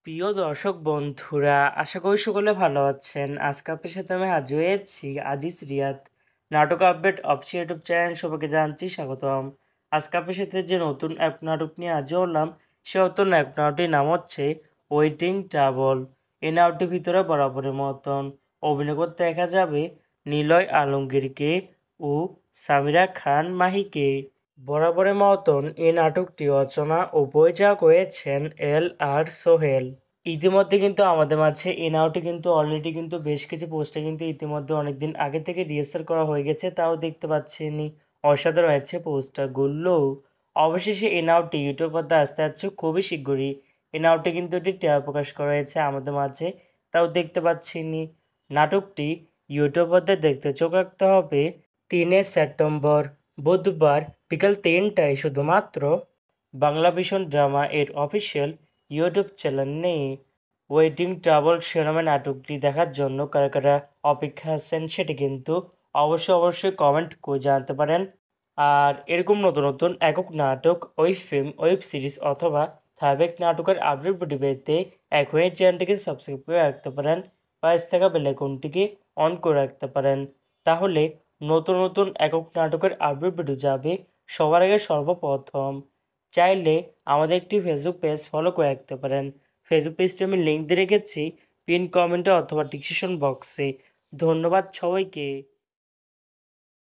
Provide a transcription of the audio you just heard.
প্রিয় দর্শক বন্ধুরা, আশা করি সকলে ভালো আছেন। আজকে আপনার সাথে আমি হাজির হয়েছি আজিজ রিয়াদ নাটক আপডেট অফিসিয়াল ইউটিউব চ্যানেল। সবাইকে জানাচ্ছি স্বাগতম। আজকে আপনার সাথে যে নতুন এক নাটক নিয়ে হাজির হলাম, সে নতুন এক নাটকটির নাম হচ্ছে ওয়েটিং ট্রাবল। এই নাটকটির ভিতরে বরাবরের মতন অভিনয় করতে দেখা যাবে নিলয় আলমগীরকে ও সামিরা খান মাহিকে। বরাবরের মতন এই নাটকটি রচনা ও পরিচালক হয়েছেন আর সোহেল। ইতিমধ্যে কিন্তু আমাদের মাঝে এই নাটকটি কিন্তু অলরেডি কিন্তু বেশ কিছু পোস্টে কিন্তু ইতিমধ্যে অনেকদিন আগে থেকে রিহার্সাল করা হয়ে গেছে, তাও দেখতে পাচ্ছেনি। অসাধারণ হয়েছে পোস্টারগুলো। অবশেষে এই নাটকটি ইউটিউব পর্দায় আসতে যাচ্ছে খুবই শীঘ্রই। এই নাটকটি কিন্তু একটি ট্রেলার প্রকাশ করা হয়েছে আমাদের মাঝে, তাও দেখতে পাচ্ছিনি। নাটকটি ইউটিউব পর্দায় দেখতে চোখ রাখতে হবে 3 সেপ্টেম্বর বুধবার বিকাল 3টায় শুধুমাত্র বাংলা ভিশন ড্রামা এর অফিসিয়াল ইউটিউব চ্যানেলে। ওয়েটিং ট্রাবল শিরোনামে নাটকটি দেখার জন্য কারা কারা অপেক্ষা আছেন সেটি কিন্তু অবশ্যই কমেন্ট করে জানাতে পারেন। আর এরকম নতুন নতুন একক নাটক, ওয়েব ফিল্ম, ওয়েব সিরিজ অথবা ধারাবাহিক নাটকের আপডেট ভিডিও পেতে এখনই চ্যানেলটিকে সাবস্ক্রাইব করে রাখতে পারেন, পাশে থাকা বেল আইকনটিকে অন করে রাখতে পারেন। তাহলে নতুন নতুন একক নাটকের আপডেট ভিডিও যাবে সবার আগে সর্বপ্রথম। চাইলে আমাদের একটি ফেসবুক পেজ ফলো করে রাখতে পারেন। ফেসবুক পেজটি আমি লিঙ্ক দিয়ে রেখেছি পিন কমেন্টে অথবা ডিসক্রিপশন বক্সে। ধন্যবাদ সবাইকে।